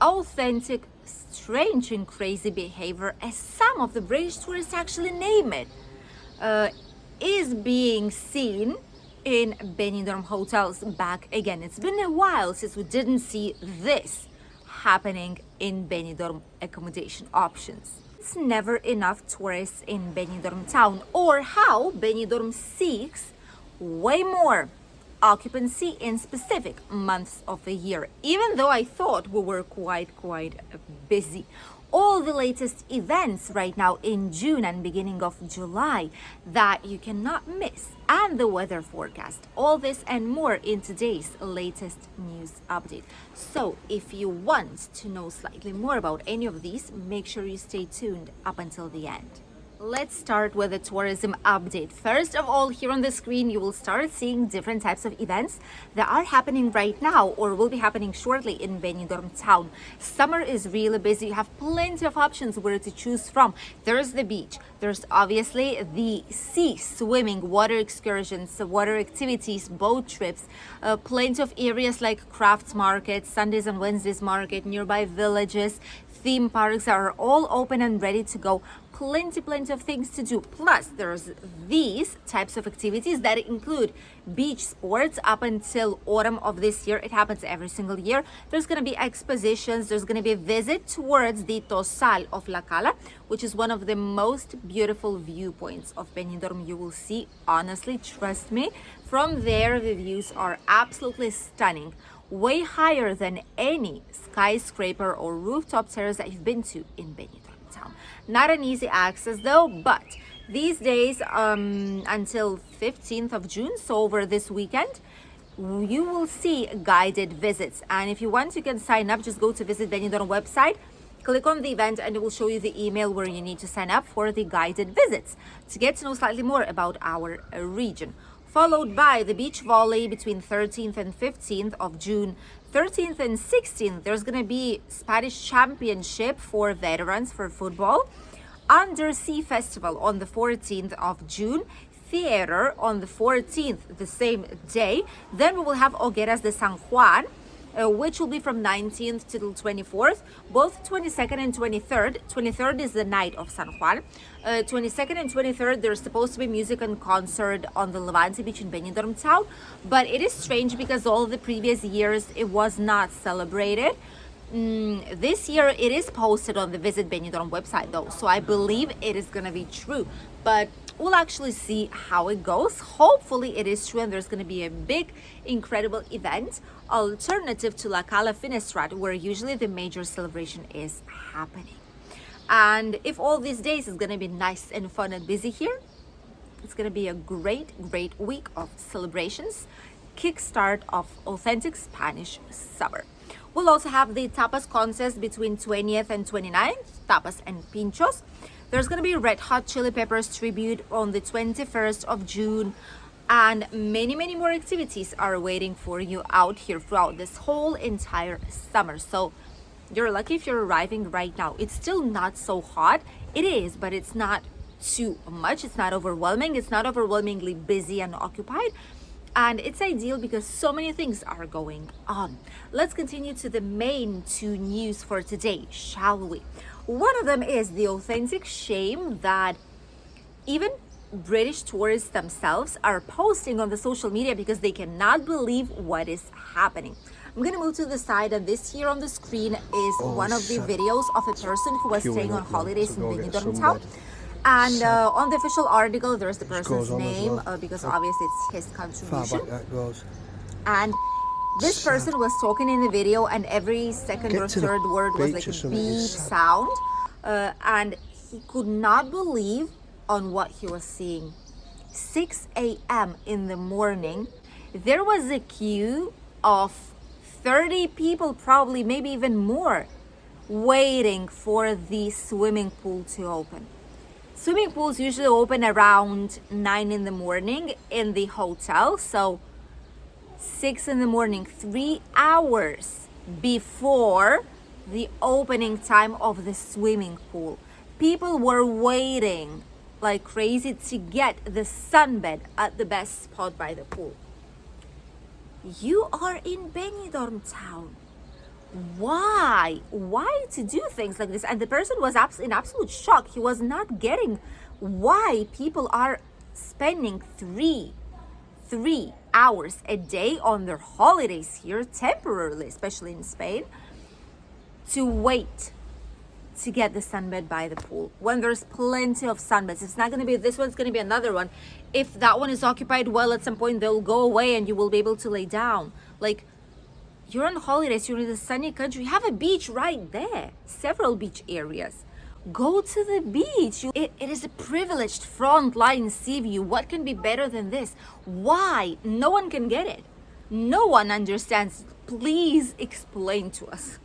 authentic, strange and crazy behavior, as some of the British tourists actually name it, is being seen in Benidorm hotels back again. It's been a while since we didn't see this happening in Benidorm accommodation options. It's never enough tourists in Benidorm town, or how Benidorm seeks way more occupancy in specific months of the year, even though I thought we were quite busy. All the latest events right now in June and beginning of July that you cannot miss, and the weather forecast, all this and more in today's latest news update. So if you want to know slightly more about any of these, make sure you stay tuned up until the end. Let's start with the tourism update. First of all, here on the screen, you will start seeing different types of events that are happening right now or will be happening shortly in Benidorm town. Summer is really busy. You have plenty of options where to choose from. There's the beach. There's obviously the sea, swimming, water excursions, water activities, boat trips, plenty of areas like craft markets, Sundays and Wednesdays market, nearby villages, theme parks are all open and ready to go. Plenty of things to do. Plus, there's these types of activities that include beach sports up until autumn of this year. It happens every single year. There's going to be expositions. There's going to be a visit towards the Tosal of La Cala, which is one of the most beautiful viewpoints of Benidorm you will see. Honestly, trust me, from there the views are absolutely stunning. Way higher than any skyscraper or rooftop terrace that you've been to in Benidorm town. Not an easy access though, but these days until 15th of June, so over this weekend, you will see guided visits. And if you want, you can sign up. Just go to Visit Benidorm website, click on the event, and it will show you the email where you need to sign up for the guided visits to get to know slightly more about our region. Followed by the beach volley between 13th and 15th of June. 13th and 16th, there's going to be Spanish Championship for veterans for football. Undersea Festival on the 14th of June. Theater on the 14th, the same day. Then we will have Hogueras de San Juan, which will be from 19th till 24th, both 22nd and 23rd. 23rd is the night of San Juan. 22nd and 23rd, there's supposed to be music and concert on the Levante beach in Benidorm town, but it is strange because all the previous years it was not celebrated. This year it is posted on the Visit Benidorm website though, so I believe it is gonna be true, but we'll actually see how it goes. Hopefully it is true and there's going to be a big, incredible event, alternative to La Cala Finestrat, where usually the major celebration is happening. And if all these days is going to be nice and fun and busy here, it's going to be a great week of celebrations, kickstart of authentic Spanish summer. We'll also have the tapas contest between 20th and 29th, tapas and pinchos. There's going to be Red Hot Chili Peppers tribute on the 21st of June, and many more activities are waiting for you out here throughout this whole entire summer. So you're lucky if you're arriving right now. It's still not so hot. It is, but it's not too much. It's not overwhelming. It's not overwhelmingly busy and occupied. And it's ideal because so many things are going on. Let's continue to the main two news for today, shall we? One of them is the authentic shame that even British tourists themselves are posting on the social media because they cannot believe what is happening. I'm gonna move to the side, and this here on the screen is one of the videos of a person who was staying on holidays in Benidorm town. And on the official article, there's the person's name because obviously it's his contribution. And this person was talking in the video, and every second or third word was like a beep sound. And he could not believe on what he was seeing. 6 a.m. in the morning, there was a queue of 30 people, probably maybe even more, waiting for the swimming pool to open. Swimming pools usually open around 9 in the morning in the hotel, so 6 in the morning, 3 hours before the opening time of the swimming pool. People were waiting like crazy to get the sunbed at the best spot by the pool. You are in Benidorm town. Why to do things like this? And the person was in absolute shock. He was not getting why people are spending three hours a day on their holidays here temporarily, especially in Spain, to wait to get the sunbed by the pool when there's plenty of sunbeds. It's not going to be this one's going to be another one. If that one is occupied, well, at some point they'll go away and you will be able to lay down. Like, you're on holidays, you're in a sunny country, you have a beach right there, several beach areas. Go to the beach. It is a privileged frontline sea view. What can be better than this? Why? No one can get it. No one understands. Please explain to us.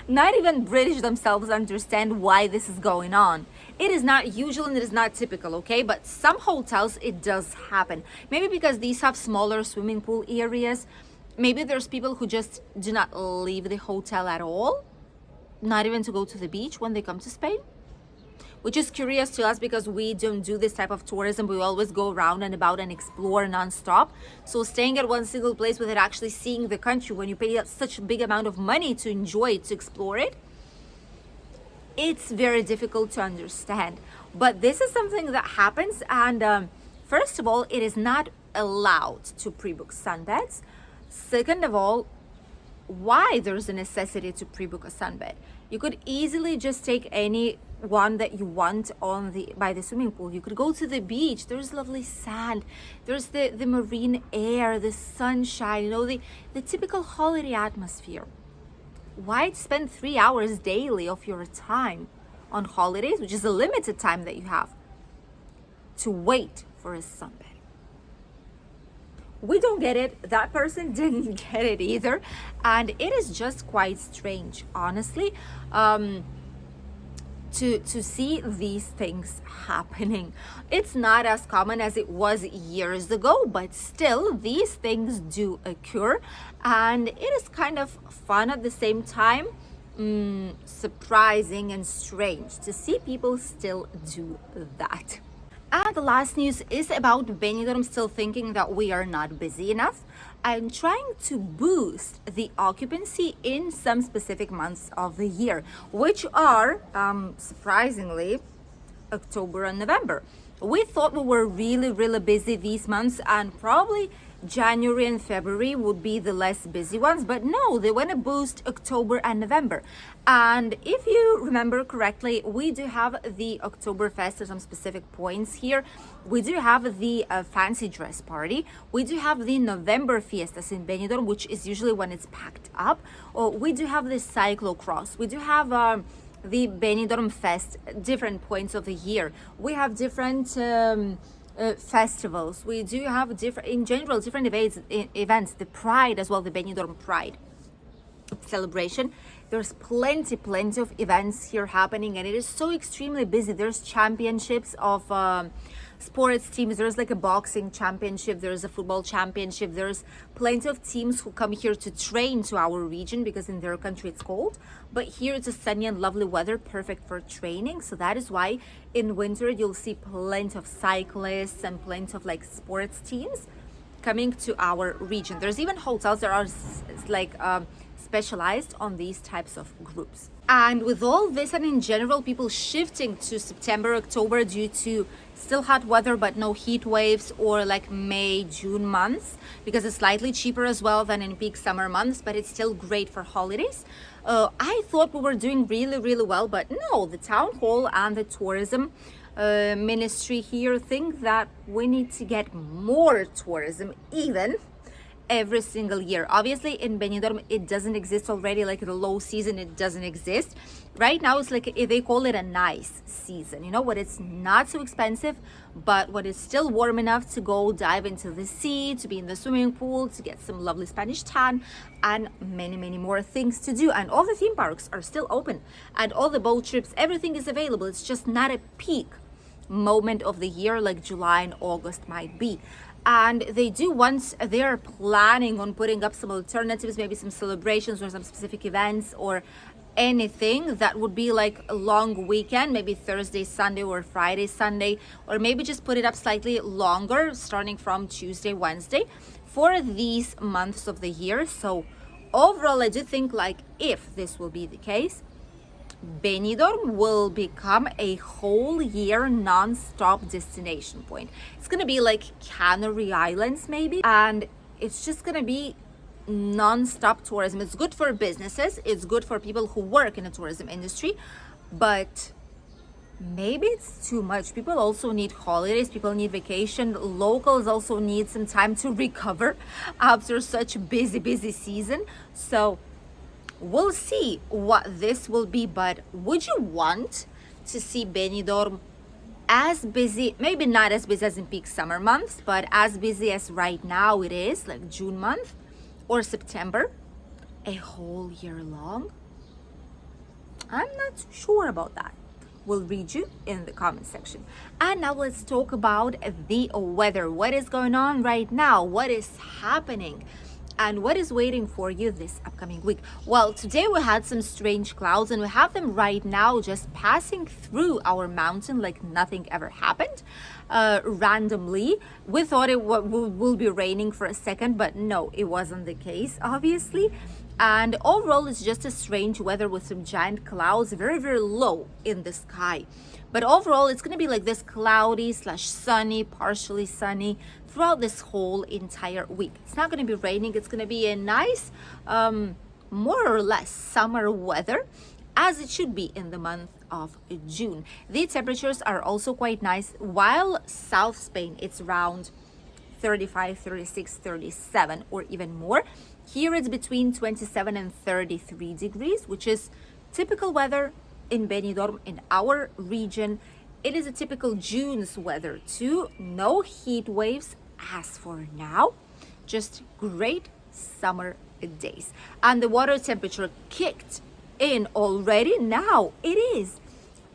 Not even British themselves understand why this is going on. It is not usual and it is not typical, okay? But some hotels, it does happen. Maybe because these have smaller swimming pool areas. Maybe there's people who just do not leave the hotel at all, not even to go to the beach when they come to Spain. Which is curious to us because we don't do this type of tourism. We always go around and about and explore non-stop. So staying at one single place without actually seeing the country, when you pay such a big amount of money to enjoy it, to explore it, it's very difficult to understand. But this is something that happens. And first of all, it is not allowed to pre-book sunbeds. Second of all, why there's a necessity to pre-book a sunbed? You could easily just take any one that you want by the swimming pool. You could go to the beach. There's lovely sand. There's the marine air, the sunshine, the typical holiday atmosphere. Why spend 3 hours daily of your time on holidays, which is a limited time that you have, to wait for a sunbed? We don't get it. That person didn't get it either. And it is just quite strange, honestly, to see these things happening. It's not as common as it was years ago, but still these things do occur. And it is kind of fun at the same time, surprising and strange to see people still do that. And the last news is about Benidorm still thinking that we are not busy enough and trying to boost the occupancy in some specific months of the year, which are, surprisingly, October and November. We thought we were really busy these months, and probably January and February would be the less busy ones, but no, they want to boost October and November. And if you remember correctly, we do have the Oktoberfest at some specific points here. We do have the fancy dress party. We do have the November fiestas in Benidorm, which is usually when it's packed up. We do have the cyclocross. We do have the Benidorm Fest, different points of the year. We have different festivals. We do have different events, the Pride as well, the Benidorm Pride celebration. There's plenty of events here happening, and it is so extremely busy. There's championships of sports teams. There's like a boxing championship, there's a football championship, there's plenty of teams who come here to train to our region because in their country it's cold, but here it's a sunny and lovely weather, perfect for training. So that is why in winter you'll see plenty of cyclists and plenty of like sports teams coming to our region. There's even hotels that are specialized on these types of groups. And with all this, and in general, people shifting to September, October due to still hot weather but no heat waves, or like May, June months, because it's slightly cheaper as well than in peak summer months, but it's still great for holidays. I thought we were doing really well, but no, the town hall and the tourism ministry here think that we need to get more tourism even every single year. Obviously in Benidorm it doesn't exist already, like the low season, it doesn't exist right now. It's like they call it a nice season, what it's not so expensive, but when it's still warm enough to go dive into the sea, to be in the swimming pool, to get some lovely Spanish tan, and many more things to do. And all the theme parks are still open, and all the boat trips, everything is available. It's just not a peak moment of the year like July and August might be. And they do, once they're planning on putting up some alternatives, maybe some celebrations or some specific events or anything that would be like a long weekend, maybe Thursday, Sunday, or Friday, Sunday, or maybe just put it up slightly longer, starting from Tuesday, Wednesday, for these months of the year. So overall, I do think like if this will be the case, Benidorm will become a whole year non-stop destination point. It's gonna be like Canary Islands maybe, and it's just gonna be non-stop tourism. It's good for businesses, it's good for people who work in the tourism industry, but maybe it's too much. People also need holidays, people need vacation, locals also need some time to recover after such a busy season. So we'll see what this will be, but would you want to see Benidorm as busy, maybe not as busy as in peak summer months, but as busy as right now it is, like June month or September, a whole year long? I'm not too sure about that. We'll read you in the comment section. And now let's talk about the weather. What is going on right now? What is happening? And what is waiting for you this upcoming week? Well, today we had some strange clouds, and we have them right now just passing through our mountain like nothing ever happened. Randomly, we thought it will be raining for a second, but no, it wasn't the case, obviously. And overall, it's just a strange weather with some giant clouds, very low in the sky. But overall, it's going to be like this cloudy / sunny, partially sunny throughout this whole entire week. It's not going to be raining. It's going to be a nice, more or less summer weather, as it should be in the month of June. The temperatures are also quite nice. While South Spain, it's around 35, 36, 37 or even more. Here it's between 27 and 33 degrees, which is typical weather in Benidorm, in our region. It is a typical June's weather too. No heat waves as for now, just great summer days. And the water temperature kicked in already. Now it is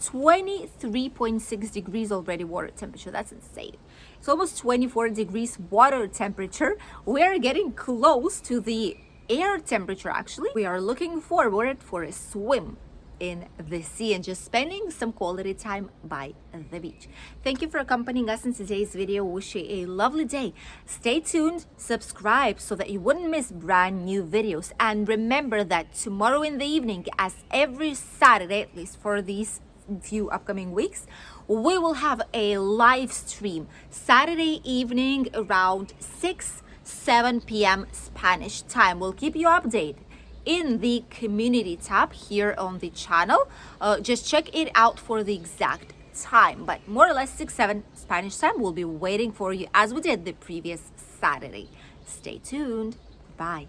23.6 degrees already water temperature. That's insane. It's almost 24 degrees water temperature. We're getting close to the air temperature actually. We are looking forward for a swim in the sea and just spending some quality time by the beach. Thank you for accompanying us in today's video. Wish you a lovely day. Stay tuned, subscribe so that you wouldn't miss brand new videos. And remember that tomorrow in the evening, as every Saturday, at least for these few upcoming weeks, we will have a live stream Saturday evening around 7 p.m. Spanish time. We'll keep you updated in the community tab here on the channel. Just check it out for the exact time, but more or less 7 Spanish time. We'll be waiting for you as we did the previous Saturday. Stay tuned. Bye.